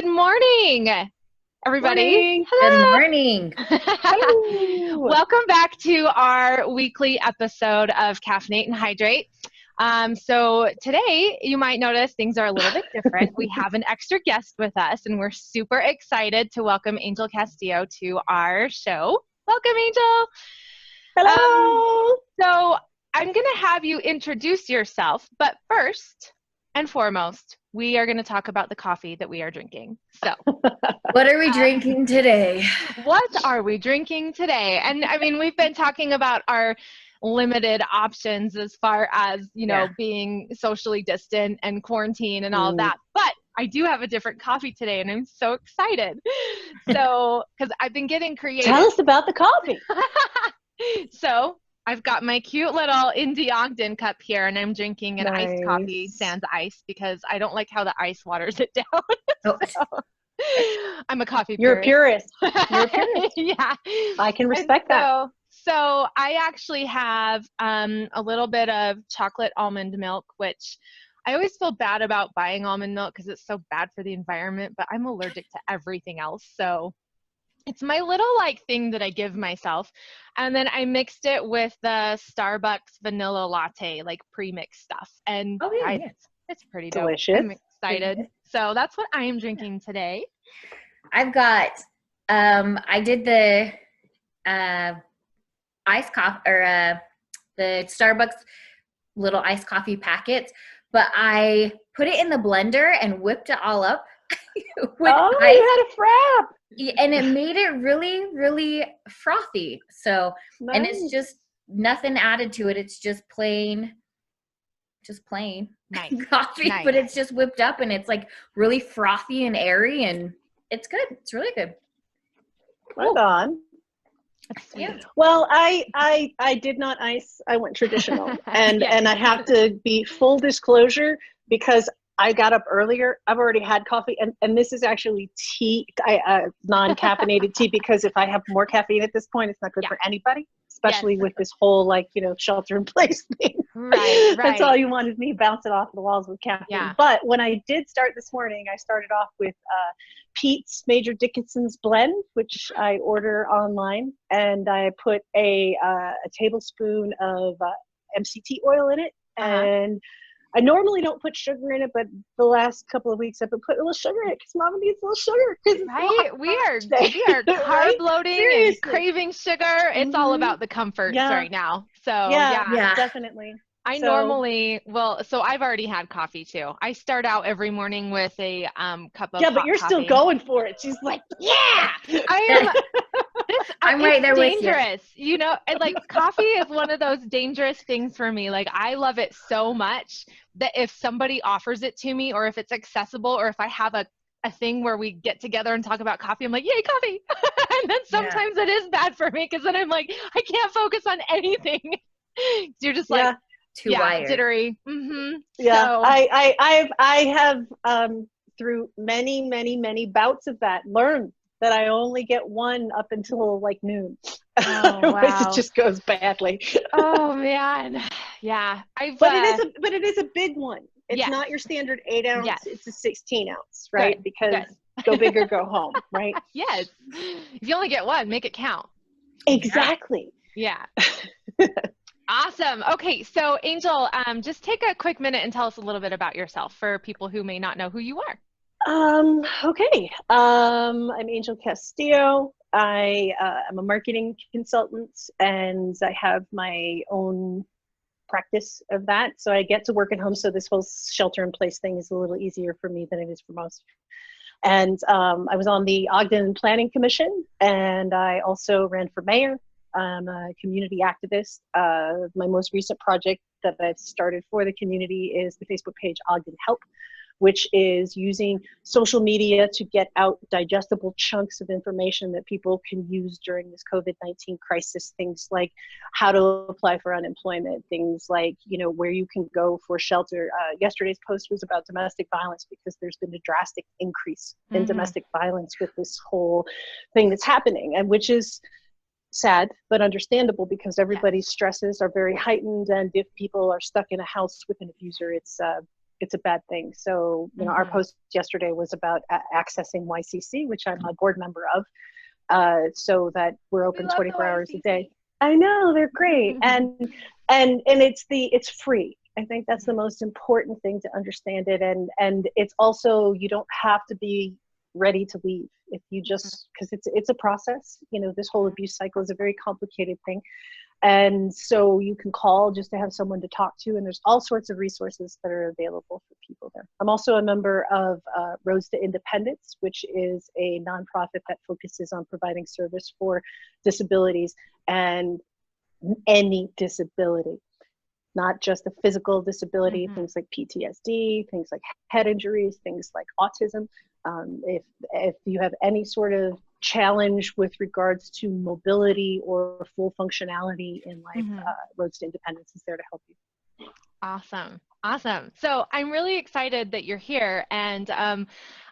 Good morning, everybody. Morning. Good Hello. morning. Hello. Welcome back to our weekly episode of Caffeinate and Hydrate. So today you might notice things are a little bit different. We have an extra guest with us, and we're super excited to welcome Angel Castillo to our show. Welcome, Angel. Hello. So I'm going to have you introduce yourself, but first and foremost, we are going to talk about the coffee that we are drinking. So What are we drinking today? what are we drinking today? And I mean, we've been talking about our limited options as far as, being socially distant and quarantine and all of that. But I do have a different coffee today, and I'm so excited. So, because I've been getting creative. Tell us about the coffee. So I've got my cute little Indie Ogden cup here, and I'm drinking an iced coffee sans ice because I don't like how the ice waters it down. Oh. So, I'm a coffee You're purist. a purist. You're a purist. Yeah. I can respect that. So I actually have a little bit of chocolate almond milk, which I always feel bad about buying almond milk because it's so bad for the environment, but I'm allergic to everything else. So it's my little thing that I give myself. And then I mixed it with the Starbucks vanilla latte, pre-mixed stuff. And it's pretty dope. Delicious. I'm excited. So that's what I am drinking today. I've got, I did the iced coffee or the Starbucks little iced coffee packets, but I put it in the blender and whipped it all up. With ice. You had a frap. And it made it really, really frothy. So, nice. And it's just nothing added to it. It's just plain coffee, Nice. But it's just whipped up and it's really frothy and airy, and it's good. It's really good. Right on. Yeah. Well, I did not ice. I went traditional, and I have to be full disclosure because I got up earlier. I've already had coffee, and this is actually tea, non-caffeinated tea, because if I have more caffeine at this point, it's not good for anybody, especially with this whole shelter-in-place thing. Right. That's all you wanted me bouncing off the walls with caffeine. Yeah. But when I did start this morning, I started off with Pete's Major Dickinson's blend, which I order online, and I put a tablespoon of MCT oil in it, and I normally don't put sugar in it, but the last couple of weeks I've been putting a little sugar in it because Mama needs a little sugar. Right? We are carb loading and craving sugar. It's all about the comforts right now. So yeah, definitely. So I've already had coffee too. I start out every morning with a cup of hot but you're coffee. Still going for it. She's like, I'm right there with you. Dangerous, and coffee is one of those dangerous things for me. I love it so much that if somebody offers it to me, or if it's accessible, or if I have a thing where we get together and talk about coffee, I'm like, yay, coffee. And then sometimes it is bad for me because then I'm like, I can't focus on anything. You're just too wired. Jittery. Mm-hmm. Yeah, so. I have through many bouts of that learned that I only get one up until noon. Otherwise it just goes badly. Oh man, yeah. But it is a big one. It's not your standard 8 ounce. Yes. It's a 16 ounce, right? Good. Because go big or go home, right? Yes. If you only get one, make it count. Exactly. Yeah. Awesome. Okay, so Angel, just take a quick minute and tell us a little bit about yourself for people who may not know who you are. Okay. I'm Angel Castillo. I am a marketing consultant, and I have my own practice of that. So I get to work at home. So this whole shelter-in-place thing is a little easier for me than it is for most. And I was on the Ogden Planning Commission, and I also ran for mayor. I'm a community activist. My most recent project that I've started for the community is the Facebook page Ogden Help, which is using social media to get out digestible chunks of information that people can use during this COVID-19 crisis. Things like how to apply for unemployment, things like, where you can go for shelter. Yesterday's post was about domestic violence because there's been a drastic increase in domestic violence with this whole thing that's happening, and which is sad but understandable because everybody's stresses are very heightened, and if people are stuck in a house with an abuser, it's it's a bad thing. So, you know, our post yesterday was about accessing YCC, which I'm a board member of, so that we're open 24 hours a day. I know, they're great. And it's free. I think that's the most important thing to understand it. And it's also, you don't have to be ready to leave if you just, because it's a process. You know, this whole abuse cycle is a very complicated thing. And so you can call just to have someone to talk to, and there's all sorts of resources that are available for people there. I'm also a member of Roads to Independence, which is a nonprofit that focuses on providing service for disabilities and any disability, not just a physical disability, things like PTSD, things like head injuries, things like autism. If you have any sort of challenge with regards to mobility or full functionality in life, Roads to Independence is there to help you. Awesome. Awesome. So I'm really excited that you're here. And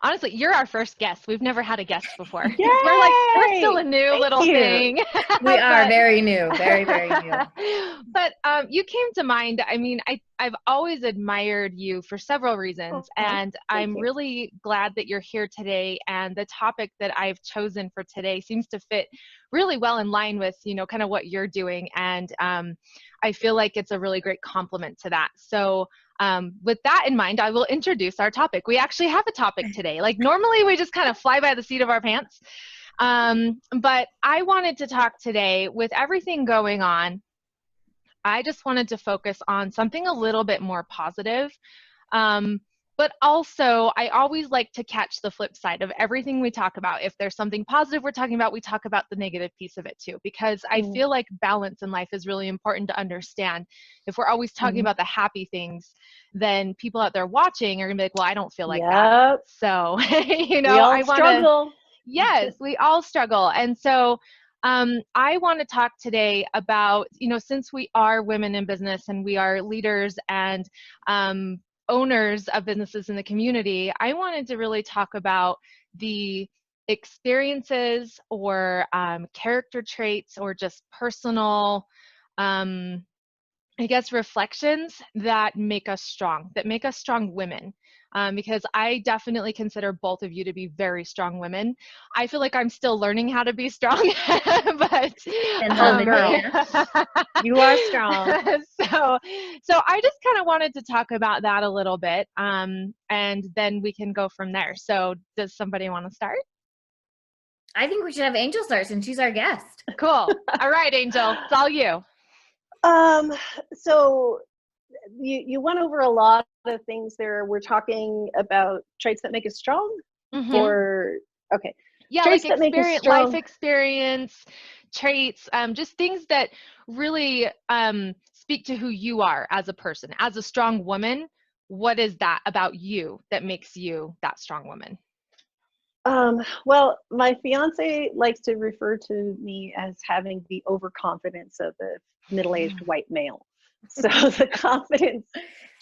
honestly, you're our first guest. We've never had a guest before. Yay! We're still a new little thing. We are very new, very, very new. But you came to mind. I mean, I've always admired you for several reasons. And I'm really glad that you're here today. And the topic that I've chosen for today seems to fit really well in line with, you know, kind of what you're doing. And I feel like it's a really great complement to that. So with that in mind, I will introduce our topic. We actually have a topic today. Like normally we just kind of fly by the seat of our pants. But I wanted to talk today with everything going on. I just wanted to focus on something a little bit more positive. But also, I always like to catch the flip side of everything we talk about. If there's something positive we're talking about, we talk about the negative piece of it too, because I feel like balance in life is really important to understand. If we're always talking about the happy things, then people out there watching are gonna be like, well, I don't feel like that. So, you know, we all struggle. Yes, we all struggle. And so I want to talk today about, you know, since we are women in business and we are leaders and owners of businesses in the community, I wanted to really talk about the experiences or character traits or just personal, I guess, reflections that make us strong women. Because I definitely consider both of you to be very strong women. I feel like I'm still learning how to be strong, but girl, you are strong. So I just kind of wanted to talk about that a little bit, and then we can go from there. So does somebody want to start? I think we should have Angel start since she's our guest. Cool. All right, Angel, it's all you. So you went over a lot of things there. We're talking about traits that make us strong, or okay, yeah, traits like that make us strong. Life experience, traits, just things that really speak to who you are as a person, as a strong woman. What is that about you that makes you that strong woman? Well, my fiance likes to refer to me as having the overconfidence of a middle-aged white male. So the confidence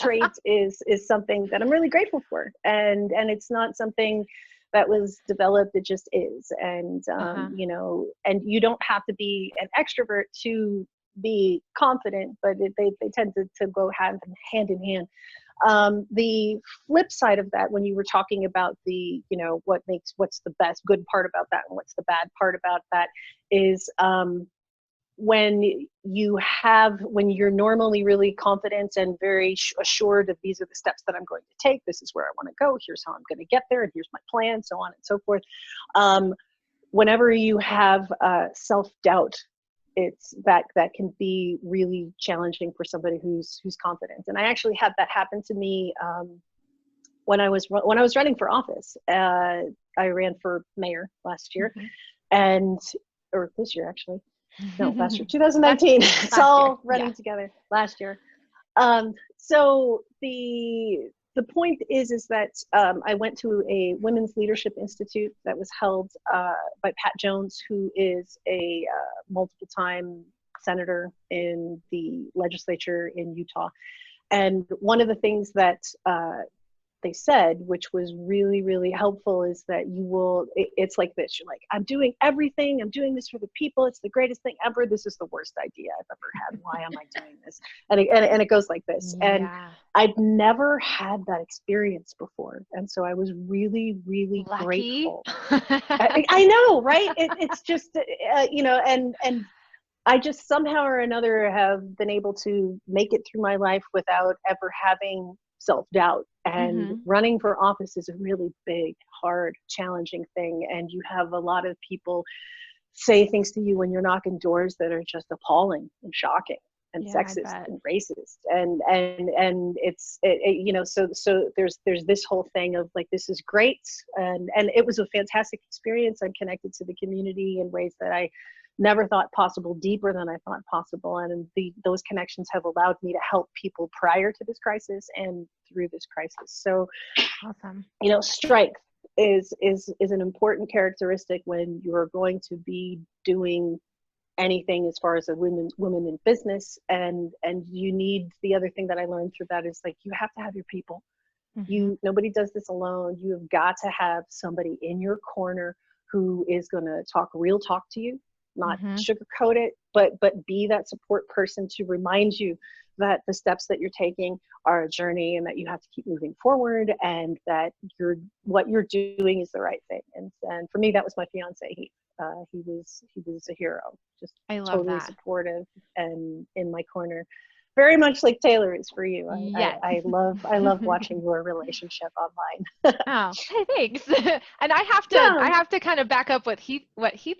trait is something that I'm really grateful for, and it's not something that was developed, it just is. And you know, and you don't have to be an extrovert to be confident, but they tend to go hand in hand. The flip side of that, when you were talking about the, you know, what's the best good part about that and what's the bad part about that, is when you're normally really confident and very assured of these are the steps that I'm going to take, this is where I want to go, here's how I'm going to get there, and here's my plan, so on and so forth. Whenever you have self-doubt, it's that can be really challenging for somebody who's confident. And I actually had that happen to me when I was running for office. I ran for mayor last year, or this year actually. No, last year, 2019. It's all running together. Last year. So the point is that I went to a Women's Leadership Institute that was held by Pat Jones, who is a multiple-time senator in the legislature in Utah. And one of the things that they said, which was really, really helpful, is that it's like this. You're like, I'm doing everything. I'm doing this for the people. It's the greatest thing ever. This is the worst idea I've ever had. Why am I doing this? And it goes like this. And Yeah. I'd never had that experience before. And so I was really, really Lucky. grateful. I know, right? It's just, and I just somehow or another have been able to make it through my life without ever having self-doubt. And running for office is a really big, hard, challenging thing. And you have a lot of people say things to you when you're knocking doors that are just appalling and shocking and sexist and racist. And it's, so there's this whole thing of like, this is great. And it was a fantastic experience. I'm connected to the community in ways that I never thought possible, deeper than I thought possible. And those connections have allowed me to help people prior to this crisis and through this crisis. So awesome. Strength is an important characteristic when you're going to be doing anything as far as a women in business. And you need, the other thing that I learned through that is like, you have to have your people. Nobody does this alone. You have got to have somebody in your corner who is going to talk real talk to you, not sugarcoat it, but be that support person to remind you that the steps that you're taking are a journey and that you have to keep moving forward, and that what you're doing is the right thing. And for me, that was my fiance. He was a hero, just totally supportive and in my corner. Very much like Taylor is for you. Yes. I love watching your relationship online. Oh, hey, thanks. And I have to kind of back up what Heath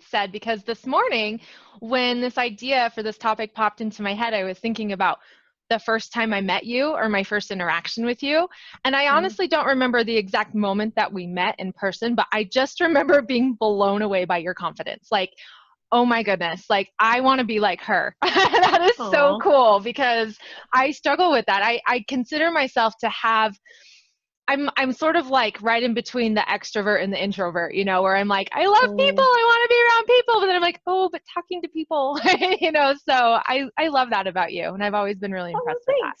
said, because this morning when this idea for this topic popped into my head, I was thinking about the first time I met you, or my first interaction with you. And I honestly don't remember the exact moment that we met in person, but I just remember being blown away by your confidence. Like, oh my goodness, like I want to be like her. That is so cool, because I struggle with that. I consider myself to have, I'm sort of like right in between the extrovert and the introvert, where I'm like, I love people, I want to be around people, but then I'm like, oh, but talking to people, so I love that about you. And I've always been really impressed with that.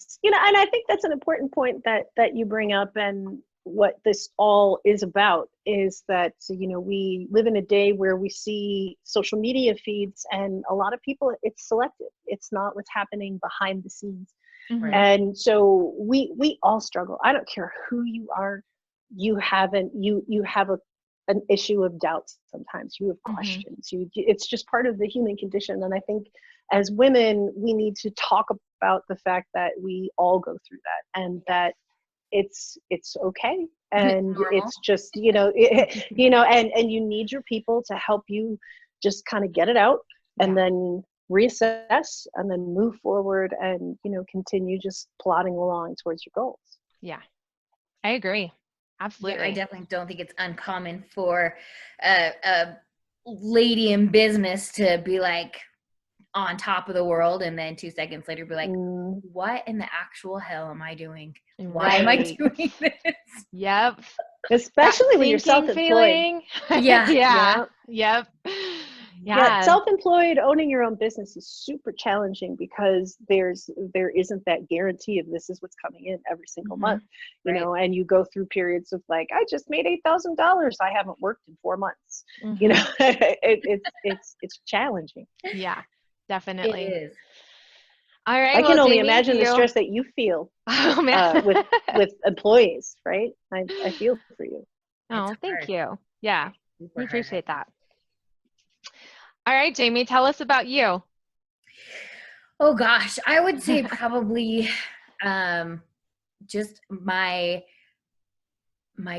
And I think that's an important point that you bring up. And what this all is about is that, we live in a day where we see social media feeds, and a lot of people, it's selective. It's not what's happening behind the scenes. And so we all struggle. I don't care who you are. You have an issue of doubts. Sometimes you have questions. It's just part of the human condition. And I think as women, we need to talk about the fact that we all go through that, and that it's okay. And it's just, and you need your people to help you just kind of get it out, and then reassess, and then move forward, and continue just plodding along towards your goals. Yeah, I agree. Absolutely. Yeah, I definitely don't think it's uncommon for a lady in business to be like on top of the world, and then 2 seconds later be like, what in the actual hell am I doing? Why am I doing this? Yep. Especially when you're self-employed. Yep. Yeah, self-employed, owning your own business is super challenging, because there isn't that guarantee of this is what's coming in every single month, and you go through periods of like, I just made $8,000. I haven't worked in 4 months. It's challenging. Yeah, definitely. It is. All right. I can only imagine the stress that you feel with employees, right? I feel for you. Oh, thank you. Yeah, we appreciate that. All right, Jamie, tell us about you. Oh gosh, I would say probably just my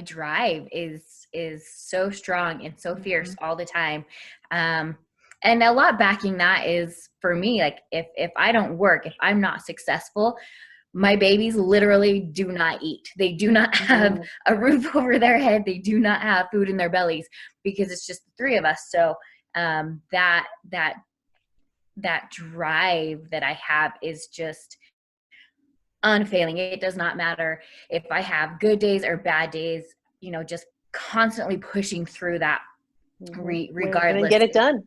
drive is so strong and so fierce all the time. And a lot backing that is, for me, like if I don't work, if I'm not successful, my babies literally do not eat. They do not have a roof over their head. They do not have food in their bellies, because it's just the 3 of us. So that drive that I have is just unfailing. It does not matter if I have good days or bad days, just constantly pushing through that regardless. And get it done.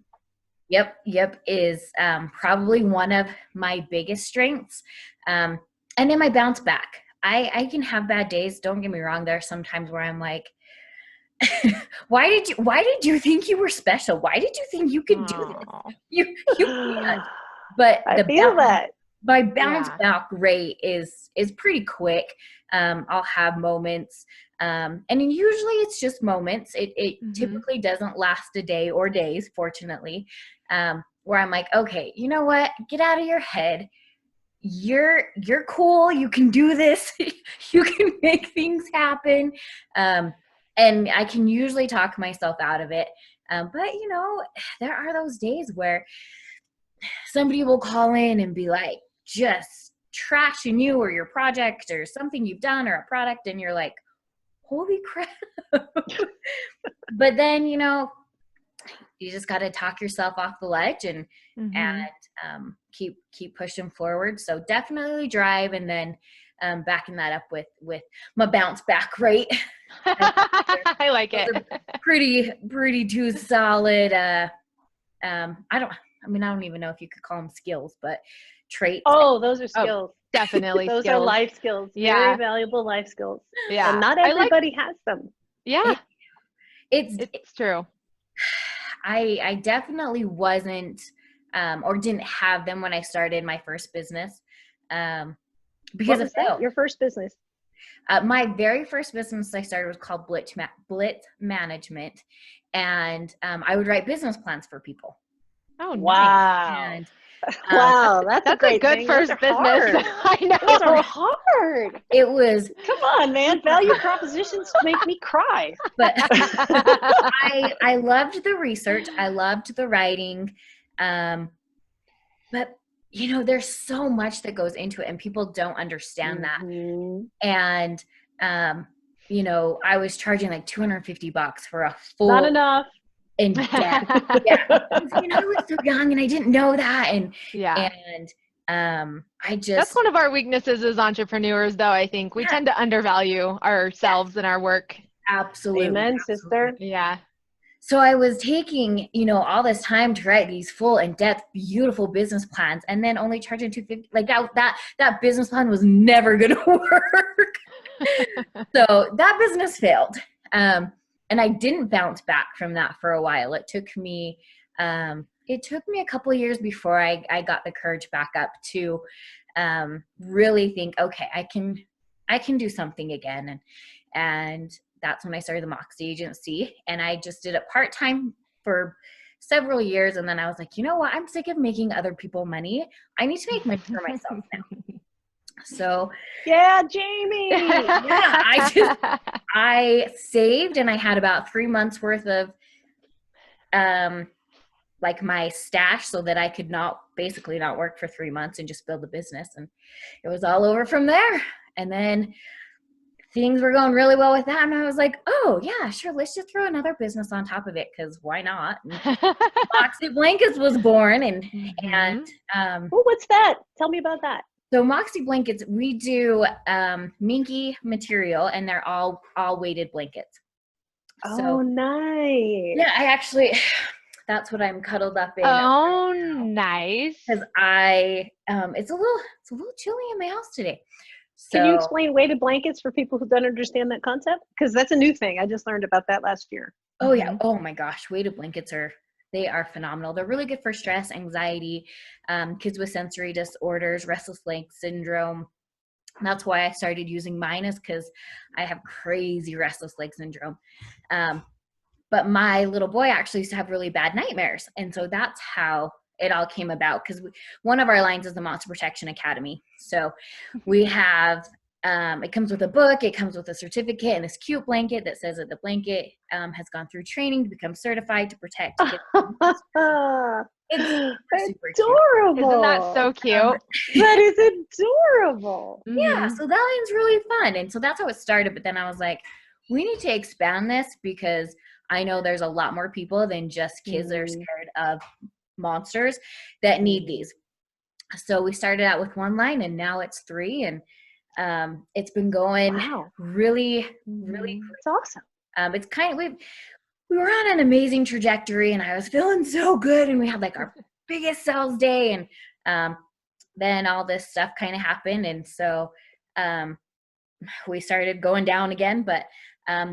Yep, is probably one of my biggest strengths. And then my bounce back. I can have bad days. Don't get me wrong. There are some times where I'm like, why did you think you were special? Why did you think you could do this? Aw. You can't. But I feel that. my bounce back rate is pretty quick. I'll have moments, and usually it's just moments. It typically doesn't last a day or days, fortunately, where I'm like, okay, you know what? Get out of your head. You're cool. You can do this. You can make things happen. And I can usually talk myself out of it. But you know, there are those days where somebody will call in and be like, just trashing you or your project or something you've done or a product, and you're like, holy crap. But then, you know, you just got to talk yourself off the ledge and keep pushing forward. So definitely drive, and then backing that up with my bounce back rate. I like it. Pretty too solid. I don't even know if you could call them skills, but traits. Oh, those are skills. Definitely Those skills. are life skills. Yeah. Very valuable life skills. Yeah. And not everybody has them. Yeah. It's true. I definitely wasn't or didn't have them when I started my first business. Because what was that? Your first business? My very first business I started was called Blitz Management, and I would write business plans for people. Oh, wow. And, wow, that's a great good thing. first business. I know. Those are hard. It was. Come on, man. Value propositions make me cry. But I loved the research. I loved the writing. But you know, there's so much that goes into it, and people don't understand that. And you know, I was charging like $250 for a full. Not enough. In debt. Yeah. You know, I was so young and I didn't know that. And I just. That's one of our weaknesses as entrepreneurs, though. I think we tend to undervalue ourselves and our work. Absolutely. Amen, sister. Yeah. So I was taking, you know, all this time to write these full in-depth, beautiful business plans, and then only charging $250. Like that business plan was never going to work. So that business failed. And I didn't bounce back from that for a while. It took me a couple of years before I got the courage back up to really think, okay, I can do something again. And that's when I started the Moxie Agency, and I just did it part-time for several years. And then I was like, you know what? I'm sick of making other people money. I need to make money for myself now. So yeah, Jamie. Yeah, I saved, and I had about 3 months worth of like my stash, so that I could basically not work for 3 months and just build a business. And it was all over from there. And then things were going really well with that, and I was like, oh yeah, sure, let's just throw another business on top of it, because why not? Moxie Blankets was born, and oh, what's that? Tell me about that. So Moxie Blankets, we do minky material, and they're all weighted blankets. So, oh, nice. Yeah, that's what I'm cuddled up in. Oh, nice. Because it's a little chilly in my house today. So, can you explain weighted blankets for people who don't understand that concept? Because that's a new thing. I just learned about that last year. Oh yeah. Oh my gosh, weighted blankets are phenomenal. They're really good for stress, anxiety, kids with sensory disorders, restless leg syndrome. That's why I started using mine, is because I have crazy restless leg syndrome. But my little boy actually used to have really bad nightmares. And so that's how it all came about, because one of our lines is the Monster Protection Academy. So we have, it comes with a book, it comes with a certificate, and this cute blanket that says that the blanket has gone through training to become certified to protect kids. It's super adorable. Cute. Isn't that so cute? That is adorable. Yeah, so that line's really fun. And so that's how it started. But then I was like, we need to expand this, because I know there's a lot more people than just kids that are scared of monsters that need these. So we started out with one line, and now it's 3, and it's been going really it's awesome. It's kind of we were on an amazing trajectory, and I was feeling so good, and we had like our biggest sales day, and then all this stuff kind of happened, and so we started going down again, but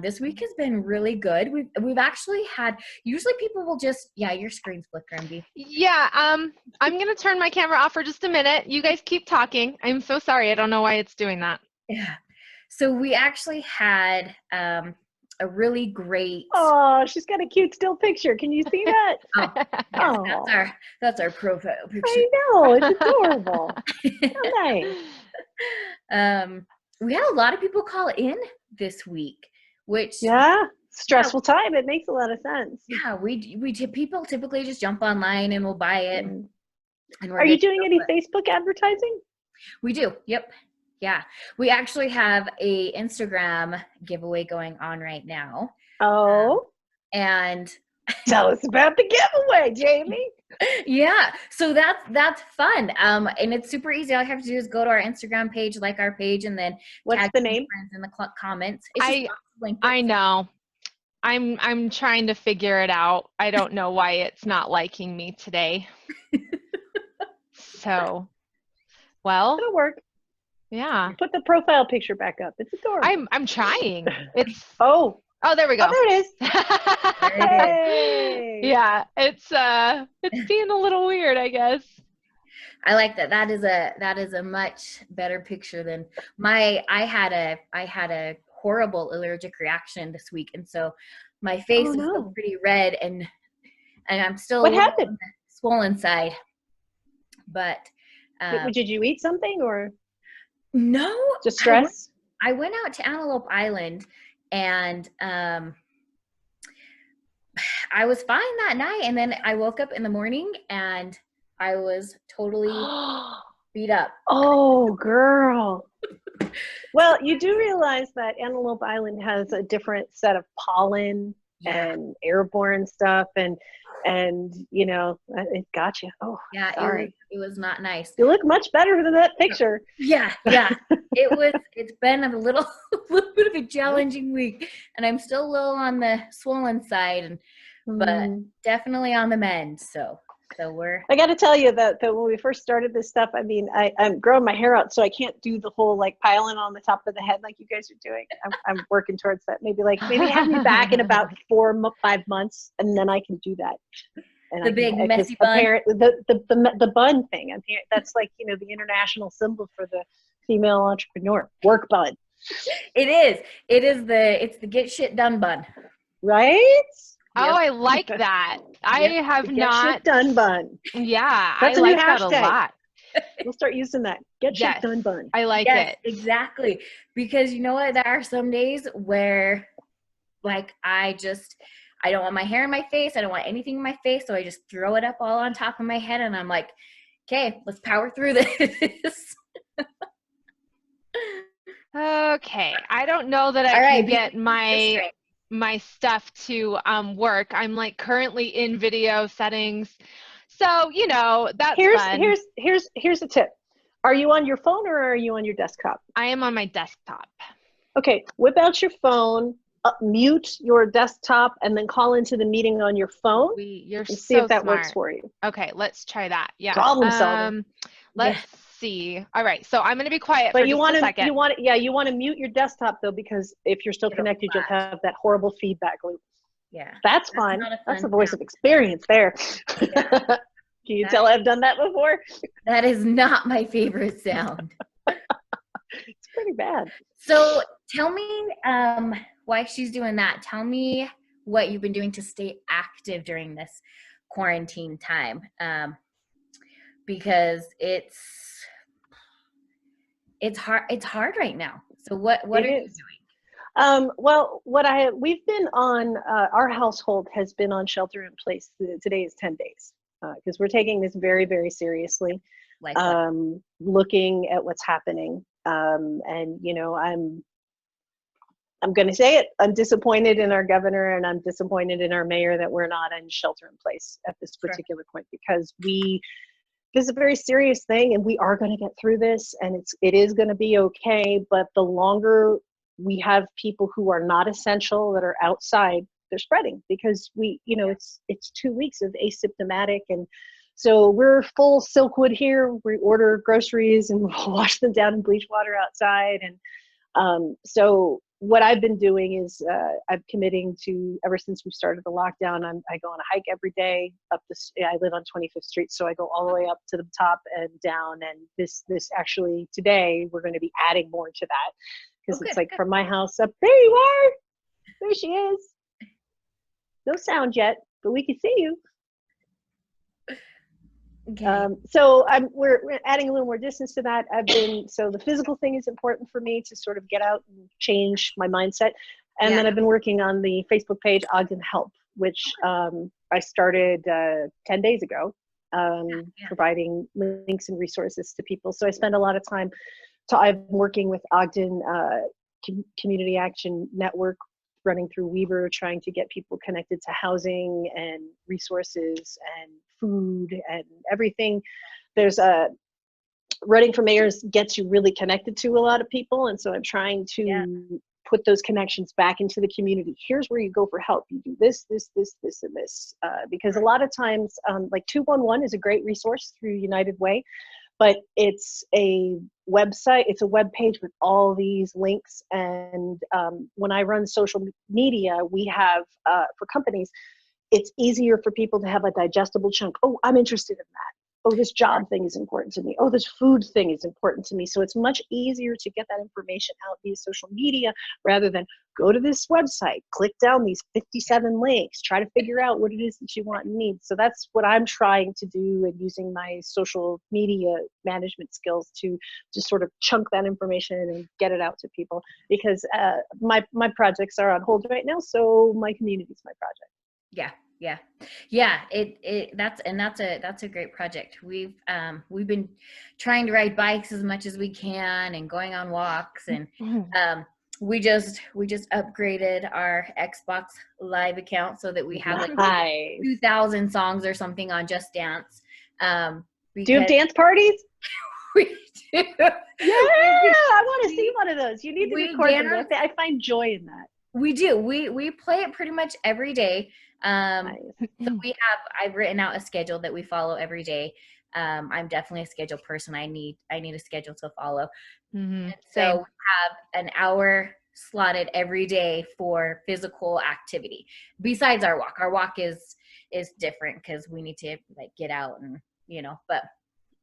this week has been really good. We've actually had, usually people will just, yeah, your screen's flickering, B. Yeah, I'm gonna turn my camera off for just a minute. You guys keep talking. I'm so sorry. I don't know why it's doing that. Yeah. So we actually had a really great. Oh, she's got a cute still picture. Can you see that? Oh, yes, Oh. that's our profile picture. I know, it's adorable. Oh, nice. We had a lot of people call in this week, which Yeah, stressful time. It makes a lot of sense. yeah, people typically just jump online and will buy it. Mm. And Are you doing any Facebook advertising? We do. Yep. Yeah. We actually have a Instagram giveaway going on right now. Oh. And tell us about the giveaway, Jamie. Yeah. So that's fun. And it's super easy. All you have to do is go to our Instagram page, like our page, and then what's tag the name? Friends in the comments. I know. I'm trying to figure it out. I don't know why it's not liking me today. So, well, It'll work. Yeah. Put the profile picture back up. It's adorable. I'm trying. It's oh, there we go. Oh, there it is. Hey. Yeah, it's being a little weird, I guess. I like that. That is a much better picture than I had a horrible allergic reaction this week, and so my face is still pretty red, and I'm still what happened? Swollen side. But did you eat something or no? Just stress. I went out to Antelope Island, and I was fine that night, and then I woke up in the morning and I was totally beat up. Oh, girl. Well, you do realize that Antelope Island has a different set of pollen and airborne stuff, and you know, it got you. Oh, yeah, sorry. It was not nice. You look much better than that picture. Yeah. It's been a little bit of a challenging week, and I'm still a little on the swollen side, but definitely on the mend. So I got to tell you that when we first started this stuff, I mean, I'm growing my hair out, so I can't do the whole like piling on the top of the head like you guys are doing. I'm working towards that. Maybe have me back in about 4-5 months, and then I can do that. And the big messy bun. The bun thing. That's like, you know, the international symbol for the female entrepreneur. Work bun. It is. It's the get shit done bun. Right? Oh, yep. I like that. I have not shit done bun. Yeah, that's I like that a lot. We'll start using that. Get shit done bun. I like it. Exactly. Because you know what? There are some days where like I don't want my hair in my face. I don't want anything in my face. So I just throw it up all on top of my head, and I'm like, okay, let's power through this. Okay. I don't know that I can get my stuff to work. I'm like currently in video settings. So, you know, that's fun. Here's a tip. Are you on your phone or are you on your desktop? I am on my desktop. Okay, whip out your phone, mute your desktop, and then call into the meeting on your phone. You're and see if that works for you. Okay, let's try that. Yeah. Problem solving. Let's see. All right, so I'm going to be quiet but for just a second. You want to mute your desdesktop though, because if you're still connected, you'll have that horrible feedback loop. Yeah. That's fun. That's the voice of experience there. Yeah. Can you tell I've done that before? That is not my favorite sound. It's pretty bad. So tell me why she's doing that. Tell me what you've been doing to stay active during this quarantine time. Because it's hard right now. So what are you doing? Well, we've been on, our household has been on shelter in place. Today is 10 days because we're taking this very, very seriously, looking at what's happening. And, you know, I'm going to say it. I'm disappointed in our governor, and I'm disappointed in our mayor that we're not in shelter in place at this particular point, because this is a very serious thing, and we are going to get through this, and it is going to be okay. But the longer we have people who are not essential that are outside, they're spreading, because it's 2 weeks of asymptomatic. And so we're full Silkwood here. We order groceries and we'll wash them down in bleach water outside. And So what I've been doing is I'm committing to, ever since we started the lockdown, I go on a hike every day up I live on 25th Street, so I go all the way up to the top and down. And this actually today we're going to be adding more to that, because it's like from my house up, there you are, there she is. No sound yet, but we can see you. Okay. So we're adding a little more distance to that. So the physical thing is important for me to sort of get out and change my mindset. And then I've been working on the Facebook page Ogden Help, which I started 10 days ago, providing links and resources to people. So I spend a lot of time. I'm working with Ogden Community Action Network, running through Weaver, trying to get people connected to housing and resources and food and everything. There's running for mayors gets you really connected to a lot of people, and so I'm trying to put those connections back into the community. Here's where you go for help. You do this, this, this, this, and this, because a lot of times, like 211 is a great resource through United Way, but it's a website, it's a web page with all these links. And when I run social media, we have, for companies, it's easier for people to have a digestible chunk. Oh, I'm interested in that. Oh, this job thing is important to me. Oh, this food thing is important to me. So it's much easier to get that information out via social media rather than go to this website, click down these 57 links, try to figure out what it is that you want and need. So that's what I'm trying to do, and using my social media management skills to just sort of chunk that information and get it out to people, because my projects are on hold right now. So my community is my project. That's a great project. We've been trying to ride bikes as much as we can and going on walks, and we just upgraded our Xbox Live account so that we have like 2,000 songs or something on Just Dance. Do you have dance parties? We do. Yeah, I want to see one of those. You need to record them. I find joy in that. We do. We play it pretty much every day. So I've written out a schedule that we follow every day. I'm definitely a schedule person. I need a schedule to follow. So we have an hour slotted every day for physical activity besides our walk. Our walk is different because we need to like get out and, but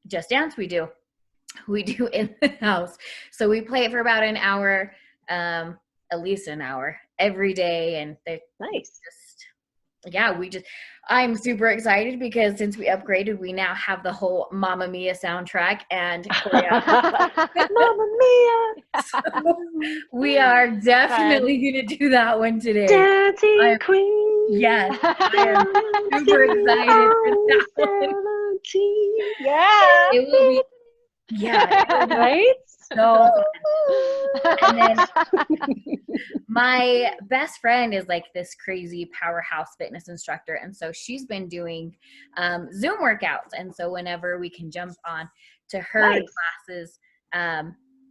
Just Dance we do in the house. So we play it for about an hour, at least an hour every day. And they're nice. I'm super excited because since we upgraded, we now have the whole Mamma Mia soundtrack and Mamma Mia. So we are definitely going to do that one today. Dancing Queen. Yes. I am super excited for that one. Yeah. It will be. Yeah. Right? So, and then my best friend is like this crazy powerhouse fitness instructor, and so she's been doing Zoom workouts, and so whenever we can jump on to her classes,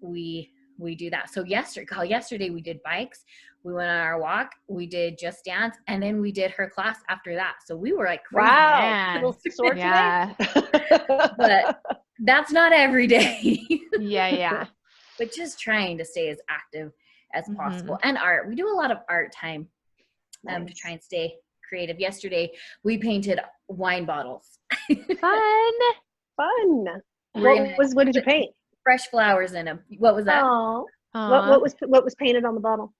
we do that. So yesterday we did bikes, we went on our walk, we did Just Dance, and then we did her class after that. So we were like crazy. Wow. Yeah. But that's not every day. Yeah. But just trying to stay as active as possible. And art. We do a lot of art time to try and stay creative. Yesterday, we painted wine bottles. Fun. What did you paint? Fresh flowers in them. What was that? Oh. What was painted on the bottle?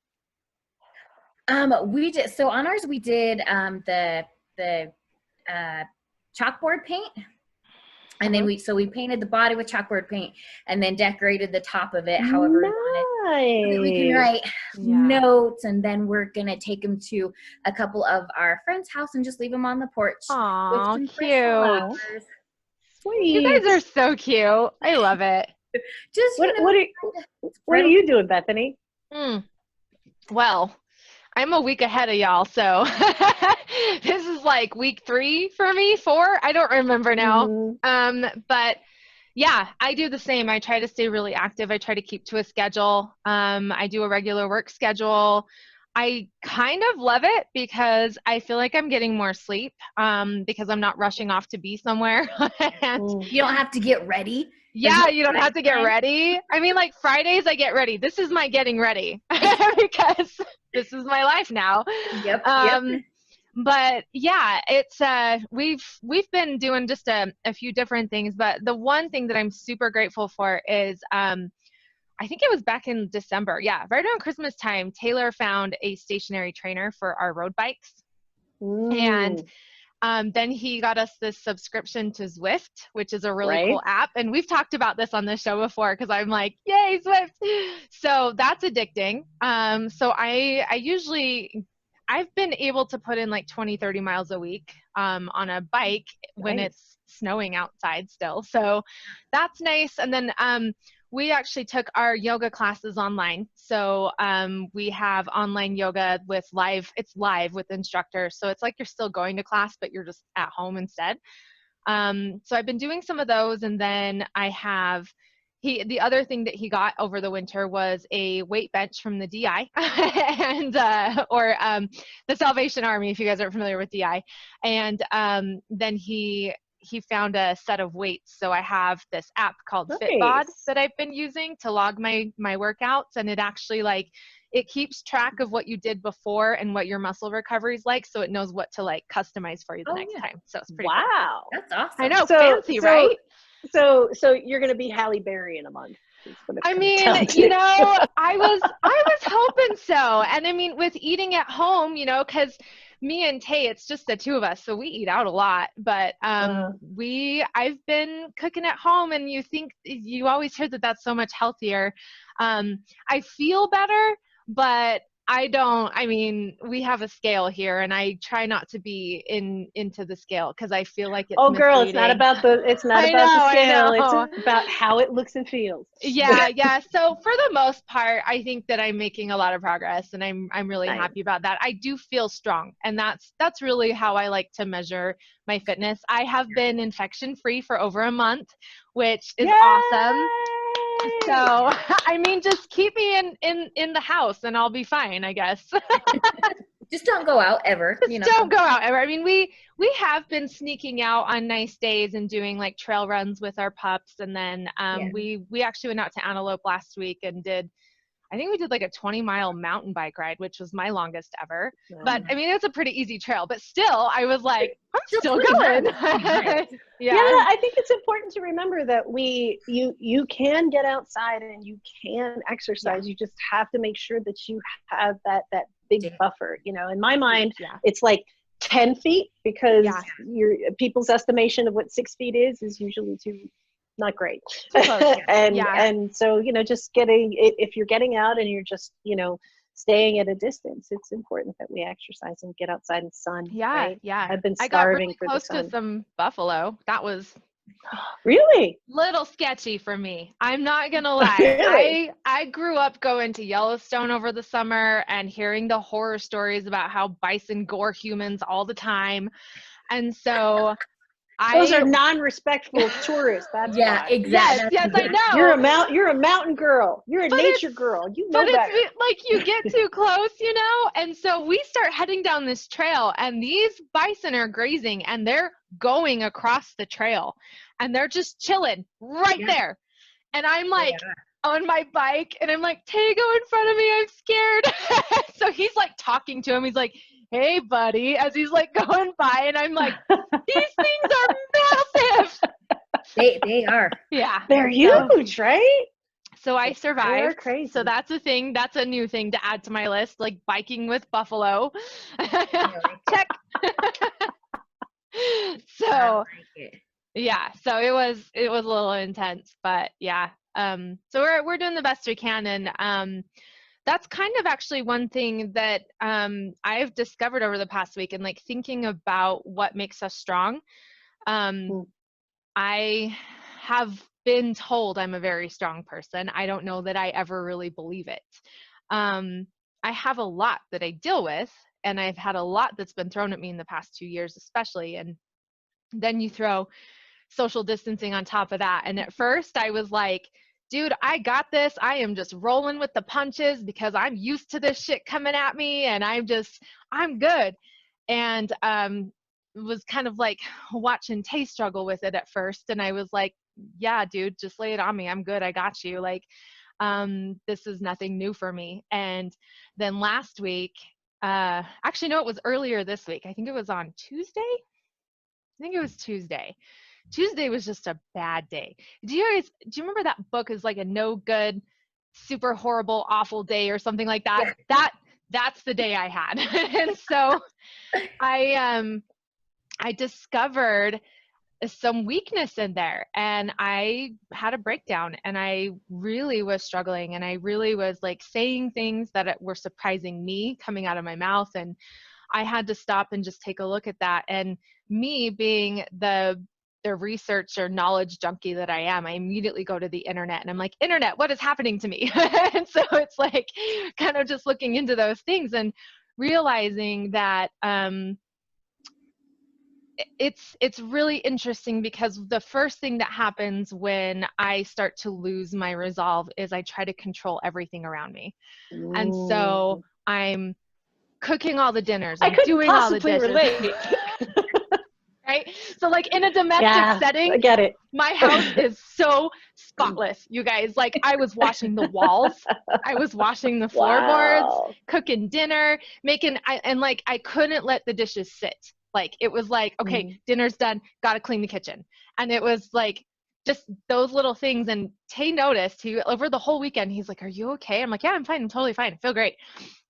We did. So on ours, we did the chalkboard paint. And then we painted the body with chalkboard paint and then decorated the top of it however we wanted. So we can write notes, and then we're going to take them to a couple of our friends' house and just leave them on the porch. Aw, cute. Sweet. You guys are so cute. I love it. Just what are you doing, Bethany? Well, I'm a week ahead of y'all, so this is like week 3 for me, 4. I don't remember now. But yeah, I do the same. I try to stay really active. I try to keep to a schedule. I do a regular work schedule. I kind of love it because I feel like I'm getting more sleep because I'm not rushing off to be somewhere. You don't have to get ready. Yeah, you don't have to get ready. I mean, like Fridays I get ready. This is my getting ready because this is my life now. Yep. But yeah, it's we've been doing just a few different things, but the one thing that I'm super grateful for is I think it was back in December. Yeah, right around Christmas time, Taylor found a stationary trainer for our road bikes. And then he got us this subscription to Zwift, which is a really cool app. And we've talked about this on the show before because I'm like, yay, Zwift. So that's addicting. So I've been able to put in like 20, 30 miles a week on a bike when it's snowing outside still. So that's nice. And then we actually took our yoga classes online. So we have online yoga with it's live with instructors. So it's like you're still going to class, but you're just at home instead. So I've been doing some of those. And then I have, the other thing that he got over the winter was a weight bench from the DI and, or the Salvation Army, if you guys aren't familiar with DI. And then he found a set of weights. So I have this app called Fitbod that I've been using to log my workouts. And it actually it keeps track of what you did before and what your muscle recovery is like. So it knows what to customize for you the next time. So it's pretty cool. That's awesome. I know, fancy, right? So you're going to be Halle Berry in a month. I mean, I was hoping so. And I mean, with eating at home, because me and Tay, it's just the two of us, so we eat out a lot. But I've been cooking at home, and you always hear that that's so much healthier. I feel better, but we have a scale here, and I try not to be into the scale because I feel like it's misleading. Girl, it's not about the scale. It's about how it looks and feels. Yeah. So for the most part, I think that I'm making a lot of progress, and I'm really happy about that. I do feel strong, and that's really how I like to measure my fitness. I have been infection-free for over a month, which is awesome. So, I mean, just keep me in the house and I'll be fine, I guess. Just don't go out ever. Don't go out ever. I mean, we have been sneaking out on nice days and doing trail runs with our pups. And then we actually went out to Antelope last week and I think we did a 20-mile mountain bike ride, which was my longest ever. But I mean, it's a pretty easy trail, but still I was like, I'm still going. Yeah, I think it's important to remember that you can get outside and you can exercise. You just have to make sure that you have that big buffer. In my mind, it's 10 feet because people's estimation of what 6 feet is usually not great. And so, just if you're getting out and you're just, staying at a distance, it's important that we exercise and get outside in the sun. Yeah. I've been starving for the sun. I got really close to some buffalo. That was really little sketchy for me. I'm not gonna lie. Really? I grew up going to Yellowstone over the summer and hearing the horror stories about how bison gore humans all the time, and so those are non-respectful tourists. That's why. Exactly. Yes, I know. You're a mountain girl. You're a nature girl. You know better. It's you get too close, and so we start heading down this trail, and these bison are grazing, and they're going across the trail, and they're just chilling right there, and I'm on my bike, and I'm like, Tay, go in front of me. I'm scared. So he's talking to him. He's like, hey, buddy, as he's going by, and I'm like, these things are massive. They are. Yeah. They're huge, right? So I survived. They're crazy. So that's a thing. That's a new thing to add to my list, biking with buffalo. Check. So yeah, so it was a little intense, but yeah. So we're doing the best we can, and that's kind of actually one thing that I've discovered over the past week, and thinking about what makes us strong. I have been told I'm a very strong person. I don't know that I ever really believe it. I have a lot that I deal with, and I've had a lot that's been thrown at me in the past 2 years, especially. And then you throw social distancing on top of that. And at first I was like, dude, I got this. I am just rolling with the punches because I'm used to this shit coming at me, and I'm good. And was kind of watching Tay struggle with it at first. And I was like, yeah, dude, just lay it on me. I'm good. I got you. Like, this is nothing new for me. And then last week, actually, no, it was earlier this week. I think it was on Tuesday. I think it was Tuesday. Tuesday was just a bad day. Do you remember that book is like a no good, super horrible, awful day or something like that? That's the day I had. And so I discovered some weakness in there, and I had a breakdown, and I really was struggling, and I really was like saying things that were surprising me coming out of my mouth, and I had to stop and just take a look at that. And me being the research or knowledge junkie that I am, I immediately go to the internet and I'm like, internet, what is happening to me? And so it's like kind of just looking into those things and realizing that it's really interesting, because the first thing that happens when I start to lose my resolve is I try to control everything around me. And so I'm cooking all the dinners, I I'm couldn't doing all the possibly dishes. relate. Right? So like in a domestic Yeah, setting, I get it. my house is so spotless, you guys. Like I was washing the walls, I was washing the floorboards, Wow. cooking dinner, and like I couldn't let the dishes sit. Like it was like, okay, dinner's done, gotta clean the kitchen. And it was like just those little things. And Tay noticed, over the whole weekend, he's like, are you okay? I'm like, yeah, I'm fine, I'm totally fine, I feel great.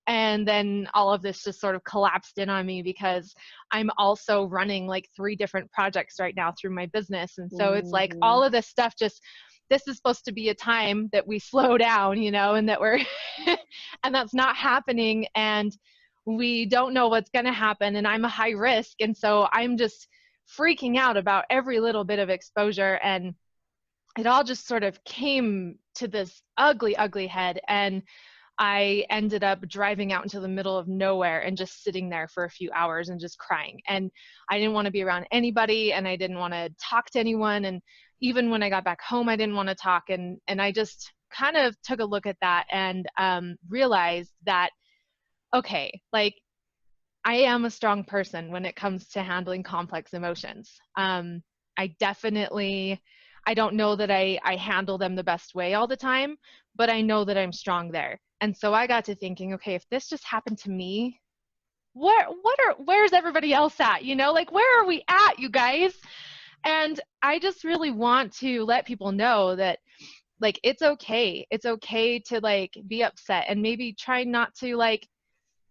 And then all of this just sort of collapsed in on me, because I'm also running like 3 different projects right now through my business. And so it's like all of this stuff this is supposed to be a time that we slow down, and that we're, and that's not happening. And we don't know what's going to happen. And I'm a high risk. And so I'm just freaking out about every little bit of exposure. And it all just sort of came to this ugly, ugly head. And I ended up driving out into the middle of nowhere and just sitting there for a few hours and just crying. And I didn't want to be around anybody, and I didn't want to talk to anyone. And even when I got back home, I didn't want to talk. And I just kind of took a look at that and realized that, okay, like I am a strong person when it comes to handling complex emotions. I don't know that I handle them the best way all the time, but I know that I'm strong there. And so I got to thinking, okay, if this just happened to me, where's everybody else at? Like where are we at, you guys? And I just really want to let people know that like it's okay. It's okay to like be upset, and maybe try not to like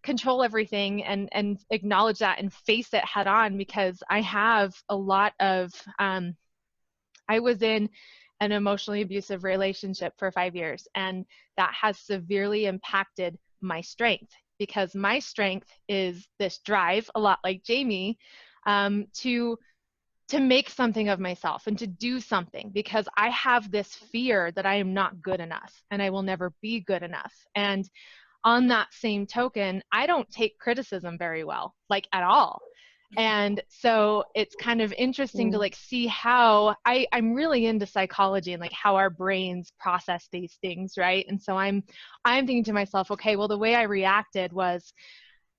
control everything, and acknowledge that and face it head on, because I have a lot of I was in an emotionally abusive relationship for 5 years, and that has severely impacted my strength, because my strength is this drive, a lot like Jamie, to make something of myself and to do something, because I have this fear that I am not good enough and I will never be good enough. And on that same token, I don't take criticism very well, like at all. And so it's kind of interesting to like see how I'm really into psychology and like how our brains process these things, right? And so I'm thinking to myself, okay, well, the way I reacted was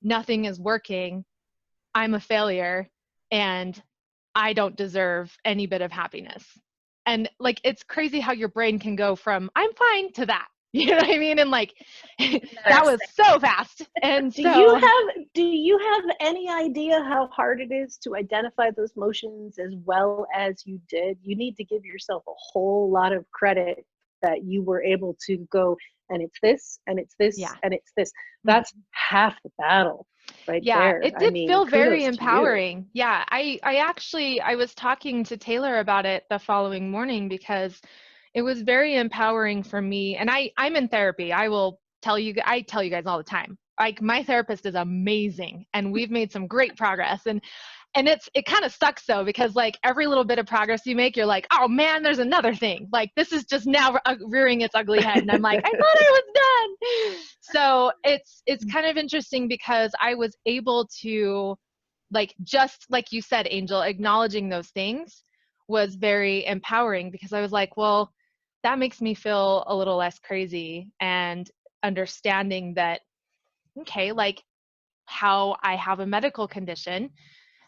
nothing is working, I'm a failure, and I don't deserve any bit of happiness. And like it's crazy how your brain can go from I'm fine to that. You know what I mean? And like that was so fast. And Do so you have any idea how hard it is to identify those motions as well as you did? You need to give yourself a whole lot of credit that you were able to go, and it's this, and it's this, yeah. and it's this. That's half the battle right there. It did feel very kudos to you. empowering. Yeah. I was talking to Taylor about it the following morning, because it was very empowering for me. And I'm in therapy. I tell you guys all the time, like my therapist is amazing, and we've made some great progress. And it kind of sucks though, because like every little bit of progress you make, you're like, oh man, there's another thing. Like this is just now rearing its ugly head. And I'm like, I thought I was done. So it's kind of interesting, because I was able to, like, just like you said, Angel, acknowledging those things was very empowering, because I was like, well, that makes me feel a little less crazy, and understanding that, okay, like how I have a medical condition,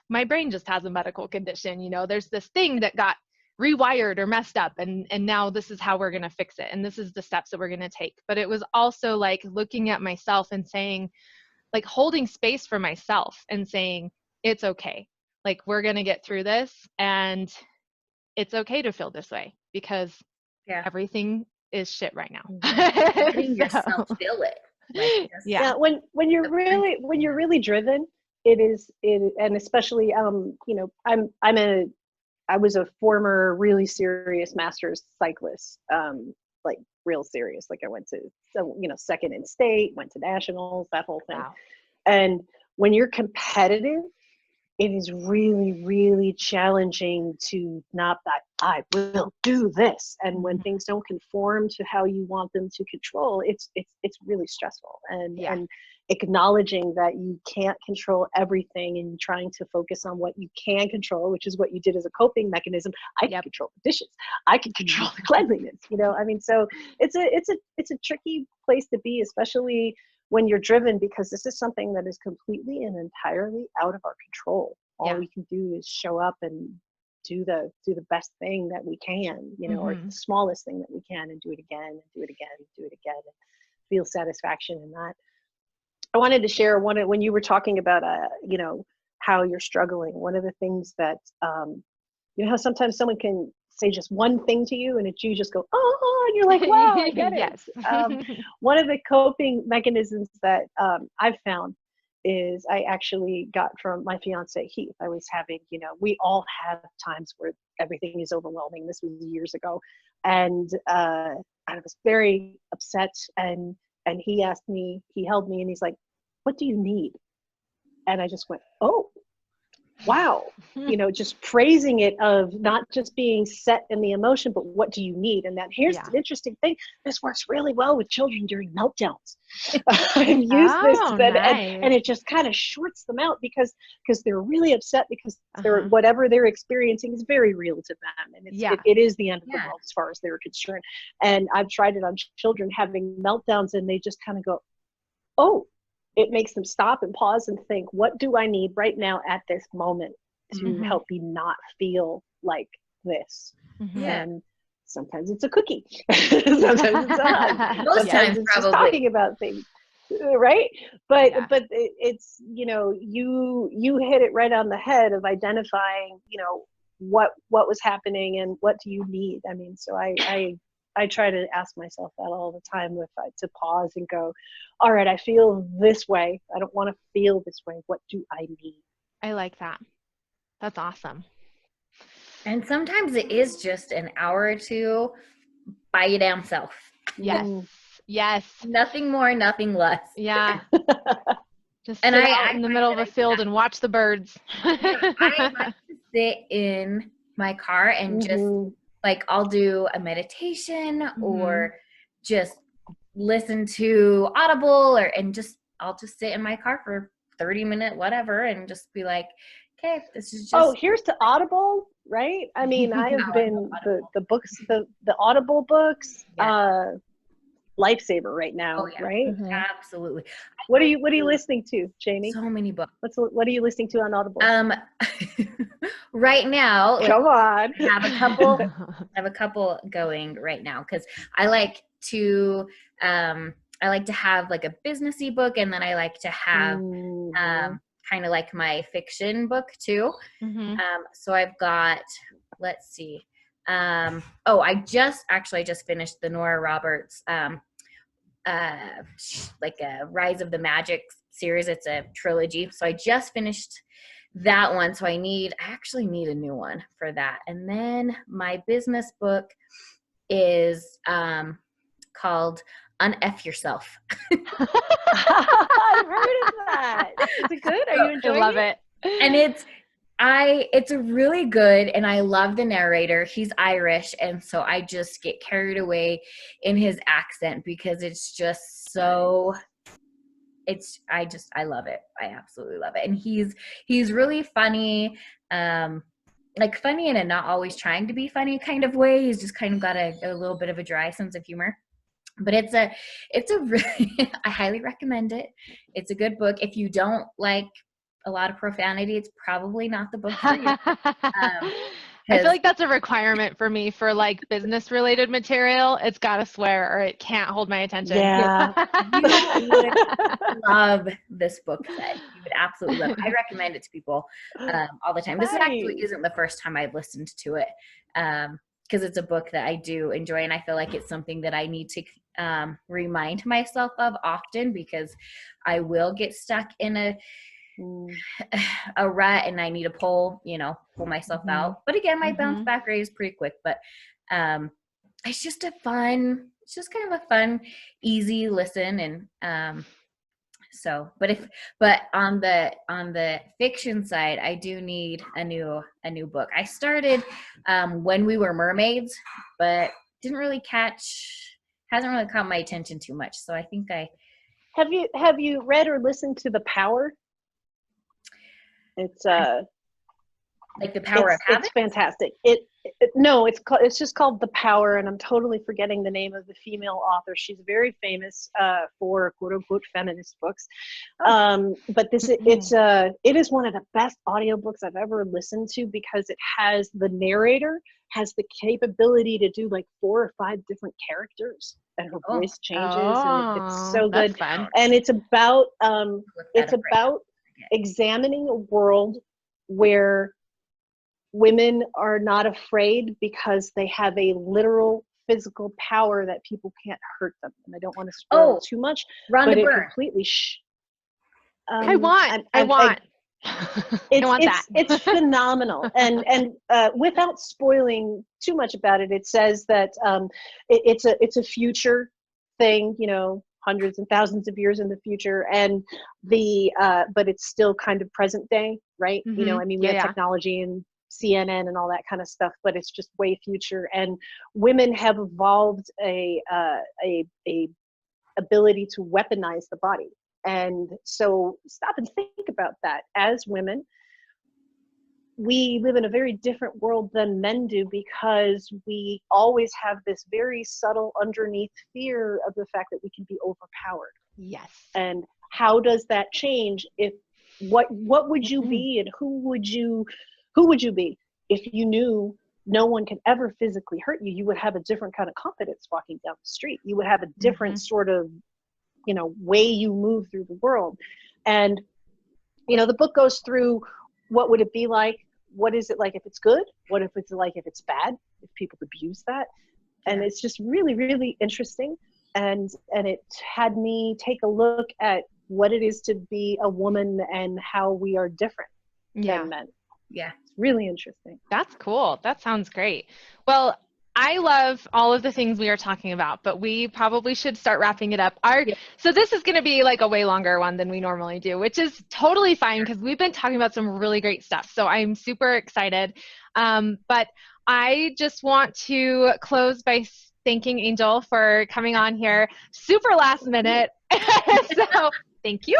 my brain just has a medical condition. There's this thing that got rewired or messed up, and now this is how we're going to fix it, and this is the steps that we're going to take. But it was also like looking at myself and saying, like, holding space for myself and saying, it's okay, like, we're going to get through this, and it's okay to feel this way, because everything is shit right now. Letting yourself feel it. Like, yeah, when you're really driven, and especially you know, I was a former really serious masters cyclist, like real serious. Like I went to, you know, second in state, went to nationals, that whole thing. Wow. And when you're competitive, it is really, really challenging to not that I will do this. And when things don't conform to how you want them to control, it's really stressful. And acknowledging that you can't control everything and trying to focus on what you can control, which is what you did as a coping mechanism. I can control the dishes. I can control the cleanliness, you know, I mean, so it's a tricky place to be, especially when you're driven, because this is something that is completely and entirely out of our control. All we can do is show up and do the best thing that we can, you know, or the smallest thing that we can, and do it again and do it again and do it again, and feel satisfaction in that. I wanted to share when you were talking about, you know, how you're struggling. One of the things that, you know, how sometimes someone can say just one thing to you and you just go, oh, and you're like, wow, I get it. Yes. One of the coping mechanisms that I've found is I actually got from my fiance, Heath. I was having, you know, we all have times where everything is overwhelming. This was years ago. And I was very upset, and he asked me, he held me and he's like, what do you need? And I just went, oh, wow. You know, just praising it, of not just being set in the emotion, but what do you need? And that here's the interesting thing. This works really well with children during meltdowns. I've used this, and it just kind of shorts them out because they're really upset, because they're, whatever they're experiencing is very real to them. And it is the end of the world as far as they're concerned. And I've tried it on children having meltdowns, and they just kind of go, oh, it makes them stop and pause and think, what do I need right now at this moment to help me not feel like this? And sometimes it's a cookie. Sometimes it's a hug. Most times it's probably. Just talking about things, right? But it's, you know, you hit it right on the head of identifying, you know, what was happening and what do you need? I mean, so I try to ask myself that all the time, to pause and go, all right, I feel this way. I don't want to feel this way. What do I need? I like that. That's awesome. And sometimes it is just an hour or two by your damn self. Yes. Yes. Nothing more, nothing less. Yeah. Just sit out in the middle of a field and watch the birds. I like to sit in my car and just, like, I'll do a meditation or just listen to Audible, I'll just sit in my car for 30-minute whatever and just be like, okay, this is just. Oh, here's to Audible, right? I mean, I have been the books, the Audible books, lifesaver right now, right? Absolutely. What are you listening to, Jamie? So many books. What are you listening to on Audible? Right now, come on. I have a couple going right now, because I like to have like a businessy book, and then I like to have kind of like my fiction book too. So I've got, let's see. I just finished the Nora Roberts like a Rise of the Magic series. It's a trilogy. So I just finished that one. So I actually need a new one for that. And then my business book is called Unf Yourself. I've heard of that. Is it good? Are you enjoying it? I love it. And it's really good, and I love the narrator. He's Irish, and so I just get carried away in his accent because it's just so I love it. I absolutely love it. And he's really funny, like funny in a not always trying to be funny kind of way. He's just kind of got a little bit of a dry sense of humor. But it's a really, I highly recommend it. It's a good book. If you don't like a lot of profanity, it's probably not the book for you. I feel like that's a requirement for me for like business related material. It's got to swear or it can't hold my attention. Yeah. You would love this book then. You would absolutely love it. I recommend it to people all the time. This actually Nice. isn't the first time I've listened to it, because it's a book that I do enjoy, and I feel like it's something that I need to remind myself of often, because I will get stuck in a rut and I need to pull myself out. But again, my bounce back rate is pretty quick. But it's just kind of a fun, easy listen. And but on the fiction side, I do need a new book. I started When We Were Mermaids, but hasn't really caught my attention too much. So I think have you read or listened to The Power? It's like The Power of Habit. It's fantastic. It's just called The Power, and I'm totally forgetting the name of the female author. She's very famous for quote unquote feminist books. But it is one of the best audiobooks I've ever listened to, because the narrator has the capability to do like 4 or 5 different characters, and her voice changes, and it's so good. Fun. And it's about examining a world where women are not afraid because they have a literal physical power that people can't hurt them. And I don't want to spoil too much, Rhonda but it Byrne. completely I want that. It's phenomenal. And without spoiling too much about it, it says that it's a future thing, hundreds and thousands of years in the future, and but it's still kind of present day, right? We have technology and CNN and all that kind of stuff, but it's just way future. And women have evolved a ability to weaponize the body. And so stop and think about that. As women, we live in a very different world than men do, because we always have this very subtle underneath fear of the fact that we can be overpowered. Yes. And how does that change if what would you be, and who would you be if you knew no one could ever physically hurt you? You would have a different kind of confidence walking down the street. You would have a different sort of way you move through the world. And the book goes through, what would it be like? What is it like if it's good? What if it's like if it's bad, if people abuse that? And it's just really, really interesting. And it had me take a look at what it is to be a woman and how we are different than men. Yeah. It's really interesting. That's cool. That sounds great. Well, I love all of the things we are talking about, but we probably should start wrapping it up. So this is going to be like a way longer one than we normally do, which is totally fine, because we've been talking about some really great stuff. So I'm super excited. But I just want to close by thanking Angel for coming on here super last minute. So thank you.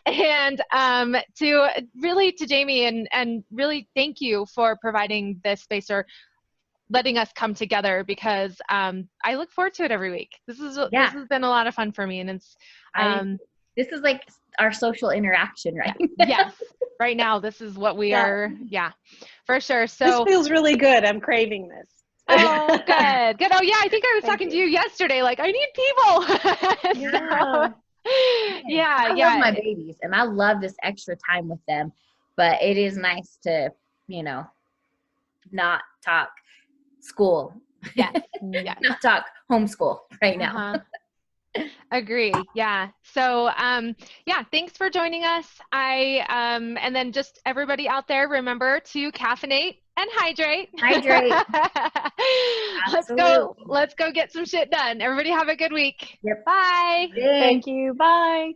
And to Jamie, and really thank you for providing this space, or letting us come together, because I look forward to it every week. This has been a lot of fun for me, and it's this is like our social interaction, right? Yes. Right now, this is what we are. Yeah, for sure. So this feels really good. I'm craving this. Oh, good. Oh, yeah. I think I was talking to you yesterday. Like, I need people. I love my babies, and I love this extra time with them. But it is nice to, not talk school. Yes. Not talk homeschool right now. Agree. Yeah. So, thanks for joining us. And then just everybody out there, remember to caffeinate and hydrate. Let's go get some shit done. Everybody have a good week. Yep. Bye. Thank you. Bye.